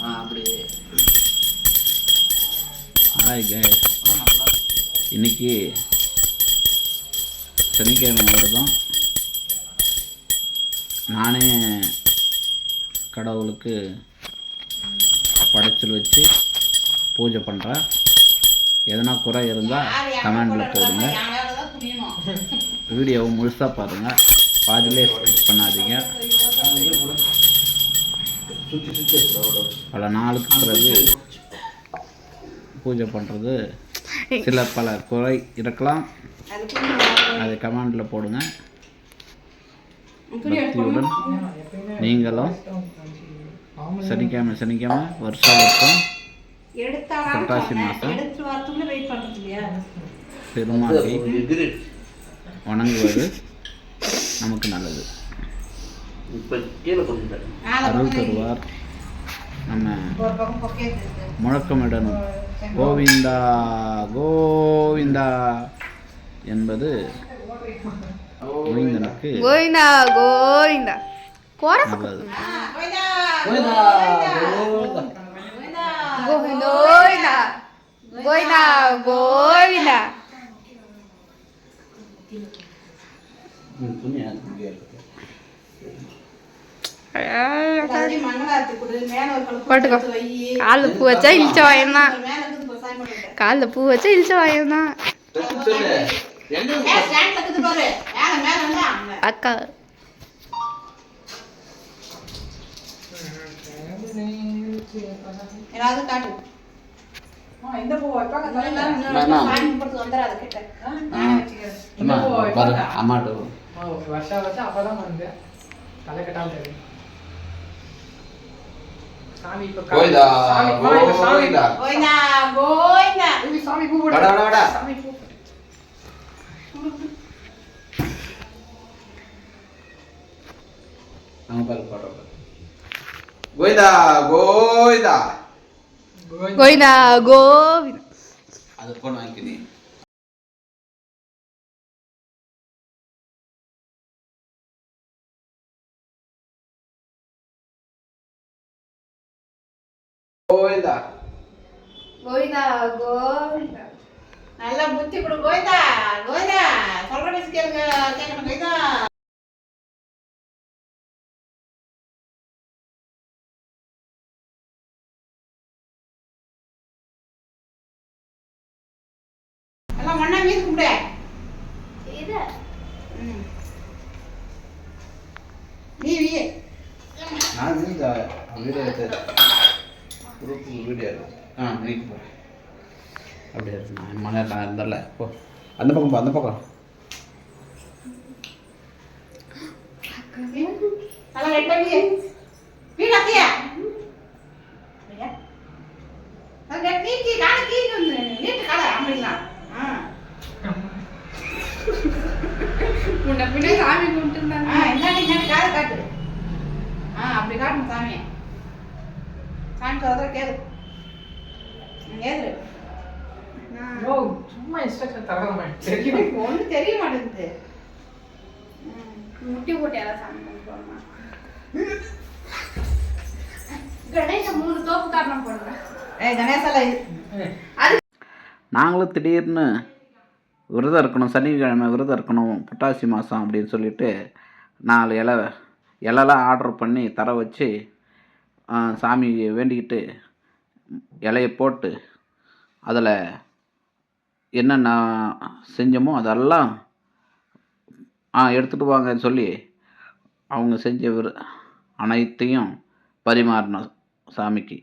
அப்படி இன்னைக்கு சனிக்கிழமை வருதும். நானே கடவுளுக்கு படைச்சல் வச்சு பூஜை பண்ணுறேன். எதனா குறை இருந்தால் கமெண்டில் போடுங்க. வீடியோவை முழுசாக பாருங்கள், பாதிலே ஸ்கிப் பண்ணாதீங்க. பல நாளுக்கு பிறகு பூஜை பண்ணுறது சில பல குறை இருக்கலாம், அதை கமெண்டில் போடுங்க. பக்தியுடன் நீங்களும் சனிக்கிழமை வருஷம் புரட்டாசி மாதம் பெருமாளை வணங்குவது நமக்கு நல்லது. அருள் தருவார். நம்ம முழக்கமிடணும், கோவிந்தா கோவிந்தா என்பது கோவிந்தனுக்கு கோவிந்தா கோவிந்தா நல்லது. கோவிந்தா கோவிந்தா கோவிந்தா. காலில் பூ வச்சா இழிச்ச வாயம்தான், காலில் பூ வச்சா இழிச்ச வாயம்தான். அக்கா காட்டு அம்மாட்டு கோவிந்தா கோவிந்தா கோவிந்தா கோவிந்தா. அது போன வாங்கிக்கிறீ கோவிந்தா கோவிந்தா கோவிந்தா. நல்லா புத்தி கொடு கோவிந்தா கோவிந்தா. சொல்ற பேச்சு கேளுங்க, கேட்கணும் கோவிந்தா. எல்லாம் மண்ணா மீது கும்பிடு. நீ நான் வீடியோ எடுத்து குரூப்பு வீடியோ நீ போ. அப்படியே இருக்கு, நான் மணி நேரம் இருந்தல. போ அந்த பக்கம், போ அந்த பக்கம். நல்லா ரெட் பண்ணி வீடு அத்தியா அங்க நீக்கி கால கீழ வந்து நீட்டு கால அம்மிடலாம். முன்ன பின்ன சாமி கும்பிட்டுருந்தாங்க. என்ன கால காட்டு. அப்படி காட்டணும் சாமியை. சாமி சொல்றத கேளு. ஏது சும்மா இன்ஸ்ட்ரக்ஷன் தரவேன், ஒன்றும் தெரிய மாட்டேங்குது. முட்டி போட்டு யாராவது சாமி கும்பிடுவாங்க. கணேச 3 தோப்பு காரணம் போடுறேன். கணேசல நாங்களும் திடீர்னு விரதம் இருக்கணும், சனிக்கிழமை விரதம் இருக்கணும், புரட்டாசி மாதம் அப்படின்னு சொல்லிட்டு 4 இலைலாம் ஆர்டர் பண்ணி தர வச்சு சாமி வேண்டிக்கிட்டு இலையை போட்டு அதில் என்னென்ன செஞ்சோமோ அதெல்லாம் எடுத்துகிட்டு வாங்கன்னு சொல்லி அவங்க செஞ்ச அனைத்தையும் பரிமாறணும் சாமிக்கு.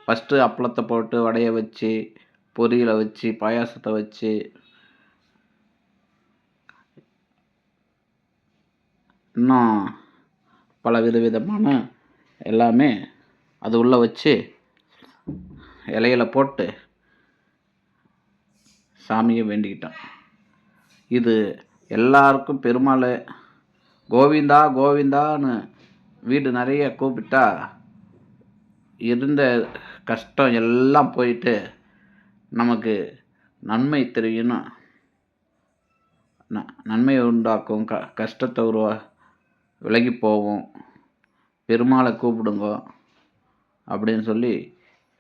ஃபஸ்ட்டு அப்பளத்தை போட்டு வடையை வச்சு பொரியலை வச்சு பாயாசத்தை வச்சு இன்னும் பல விதமான எல்லாமே அது உள்ளே வச்சு இலையில போட்டு சாமியை வேண்டிக்கிட்டோம். இது எல்லாருக்கும் பெருமாள் கோவிந்தா கோவிந்தான்னு வீடு நிறைய கூப்பிட்டா இருந்த கஷ்டம் எல்லாம் போயிட்டு நமக்கு நன்மை தெரியணும், நன்மை உண்டாக்கும், கஷ்டத்தை விலகி போவோம். பெருமாளை கூப்பிடுங்க, அப்படின்னு சொல்லி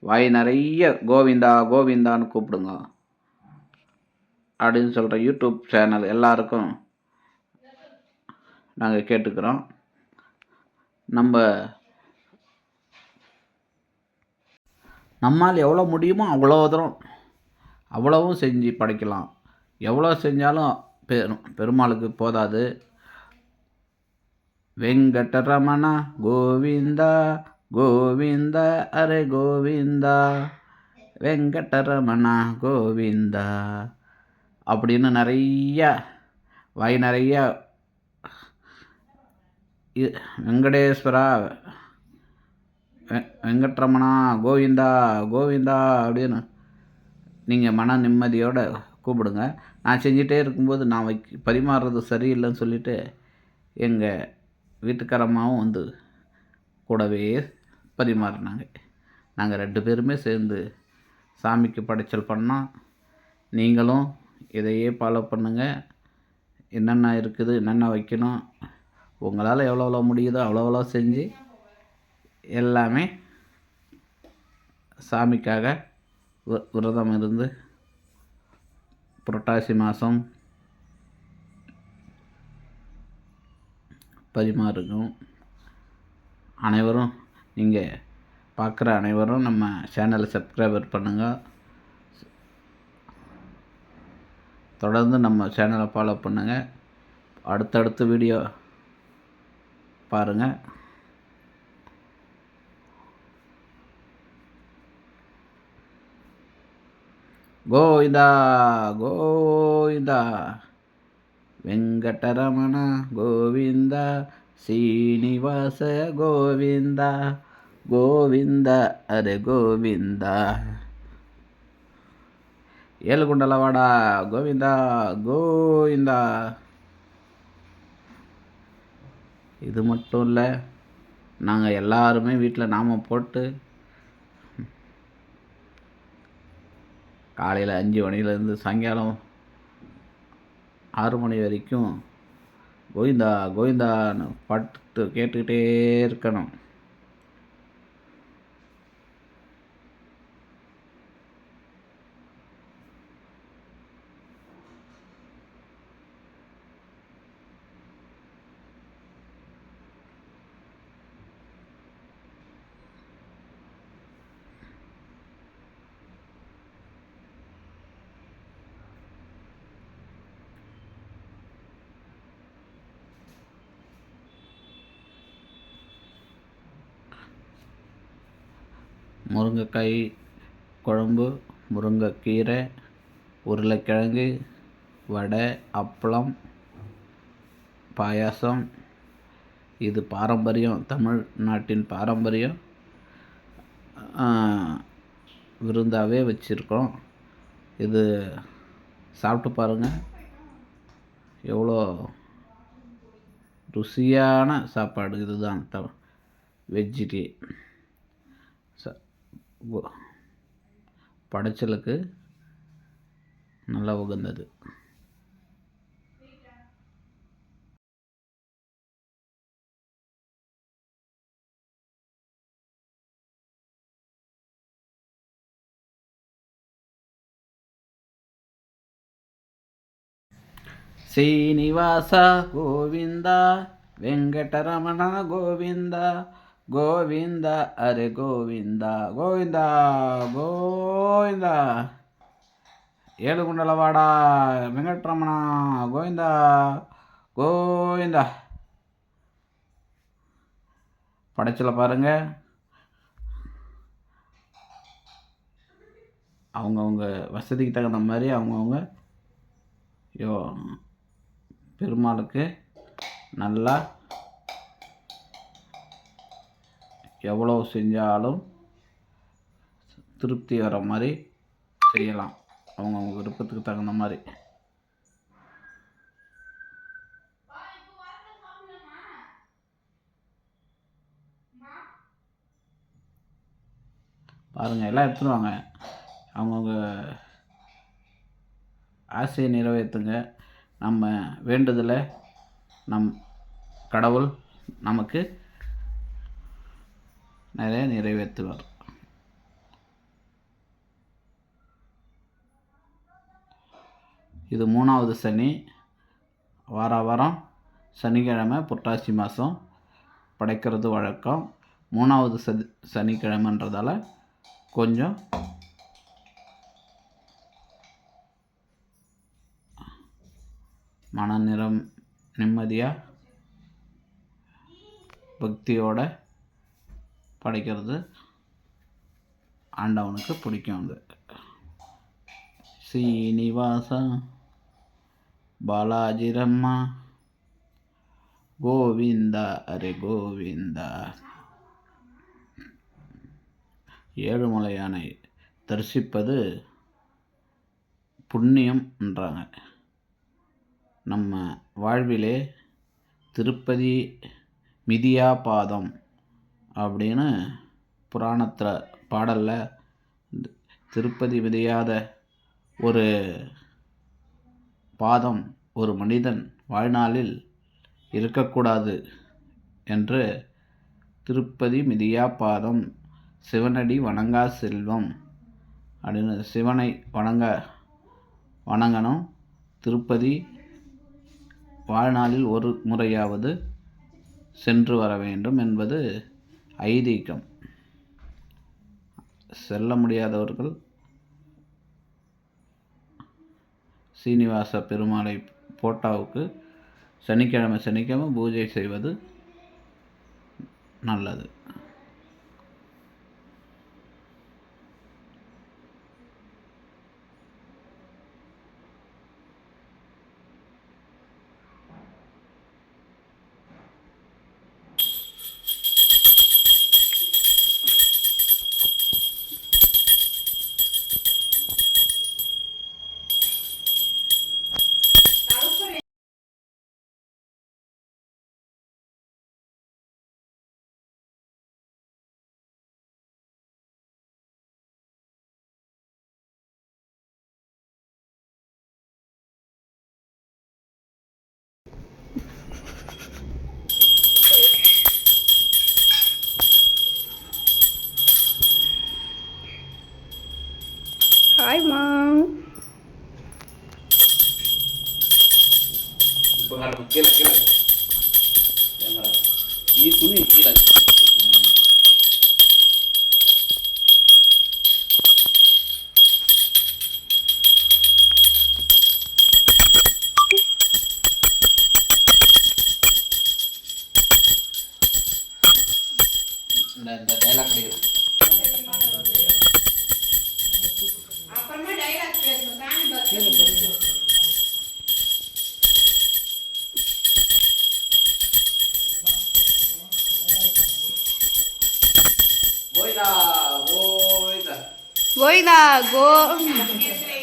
வாய் நிறைய கோவிந்தா கோவிந்தான்னு கூப்பிடுங்க அப்படின்னு சொல்கிற யூடியூப் சேனல் எல்லாருக்கும் நாங்கள் கேட்டுக்கிறோம். நம்மால் எவ்வளோ முடியுமோ அவ்வளோ தூரம் அவ்வளவும் செஞ்சு படைக்கலாம். எவ்வளோ செஞ்சாலும் பெருமாளுக்கு போதாது. வெங்கடரமணா கோவிந்தா கோவிந்தா அரே கோவிந்தா வெங்கடரமணா கோவிந்தா அப்படின்னு நிறைய வாய் நிறைய வெங்கடேஸ்வரா வெங்கட்ரமணா கோவிந்தா கோவிந்தா அப்படின்னு நீங்கள் மன நிம்மதியோடு கூப்பிடுங்க. நான் செஞ்சிட்டே இருக்கும்போது நான் பரிமாறுறது சரியில்லைன்னு சொல்லிவிட்டு எங்கள் வீட்டுக்காரம்மாவும் வந்து கூடவே பரிமாறினாங்க. நாங்கள் 2 பேருமே சேர்ந்து சாமிக்கு படைச்சல் பண்ணோம். நீங்களும் இதையே ஃபாலோ பண்ணுங்கள். என்னென்ன இருக்குது, என்னென்ன வைக்கணும், உங்களால் எவ்வளோ முடியுதோ அவ்வளோ செஞ்சு எல்லாமே சாமிக்காக விரதம் இருந்து புரட்டாசி மாதம் பரிமாறுங்க. அனைவரும் நீங்கள் பார்க்குற அனைவரும் நம்ம சேனலை சப்ஸ்கிரைபர் பண்ணுங்கள். தொடர்ந்து நம்ம சேனலை ஃபாலோ பண்ணுங்கள். அடுத்தடுத்த வீடியோ பாருங்கள். கோவிந்தா கோவிந்தா வெங்கடரமண கோவிந்தா சீனிவாச கோவிந்தா கோவிந்தா அரே கோவிந்தா ஏழுகுண்டலவாடா கோவிந்தா கோவிந்தா. இது மட்டும் இல்லை, நாங்கள் எல்லாருமே வீட்டில் நாமம் போட்டு காலையில் 5 மணிலேருந்து சாயங்காலம் 6 மணி வரைக்கும் கோவிந்தா கோவிந்தான்னு பாட்டு கேட்டுக்கிட்டே இருக்கணும். முருங்கைக்காய் குழம்பு, முருங்கைக்கீரை, உருளைக்கிழங்கு, வடை, அப்பளம், பாயாசம். இது பாரம்பரியம், தமிழ்நாட்டின் பாரம்பரியம் விருந்தாகவே வச்சுருக்கோம். இது சாப்பிட்டு பாருங்கள், எவ்வளோ ருசியான சாப்பாடு. இதுதான் வெஜ்ஜிக்கு படைச்சலுக்கு நல்லா உகந்தது. శ్రీనివాస గోవింద వెంకటరమణ గోవింద గోవింద అరే గోవింద గోవింద గోవింద ఏడుగుండలవాడ వెంకటరమణ గోవింద గోవింద. படைச்சல பாருங்க, அவங்கவுங்க வசதிக்கு தகுந்த மாதிரி அவங்கவுங்க பெருமாளுக்கு நல்லா எவ்வளோ செஞ்சாலும் திருப்தி வர மாதிரி செய்யலாம், அவங்கவுங்க விருப்பத்துக்கு தகுந்த மாதிரி. பாருங்கள், எல்லாம் எடுத்துன்னு வாங்க, அவங்கவுங்க ஆசையை நிறைவேற்றுங்க. நம்ம வேண்டுதலை கடவுள் நமக்கு நிறைவேற்றுவார். இது 3வது சனி. வாரம் சனிக்கிழமை புரட்டாசி மாதம் படைக்கிறது வழக்கம். 3வது சனிக்கிழமைன்றதால கொஞ்சம் நிம்மதியாக பக்தியோட படைக்கிறது ஆண்டவனுக்கு பிடிக்கும். அது சீனிவாசா பாலாஜிரம்மா கோவிந்தா அரே கோவிந்தா. ஏழுமலையானை தரிசிப்பது புண்ணியம் என்றாங்க. நம்ம வாழ்விலே திருப்பதி மிதியா பாதம் அப்படின்னு புராணத்தில் பாடலில் திருப்பதி மிதியாத ஒரு பாதம் ஒரு மனிதன் வாழ்நாளில் இருக்கக்கூடாது என்று திருப்பதி மிதியா பாதம் சிவனடி வணங்கா செல்வம் அப்படின்னு சிவனை வணங்கணும். திருப்பதி வாழ்நாளில் ஒரு முறையாவது சென்று வர வேண்டும் என்பது ஐதீகம். செல்ல முடியாதவர்கள் சீனிவாச பெருமாளை போட்டாவுக்கு சனிக்கிழமை பூஜை செய்வது நல்லது. Hi, Mom. கீழே ಈ ತುನಿ ಕೀழே இந்த டைலாக் கிடையாது. அப்புறமா டைலாக் பேசணும். சாமி பக்தி கோவிந்தா கோவிந்தா Voida, go.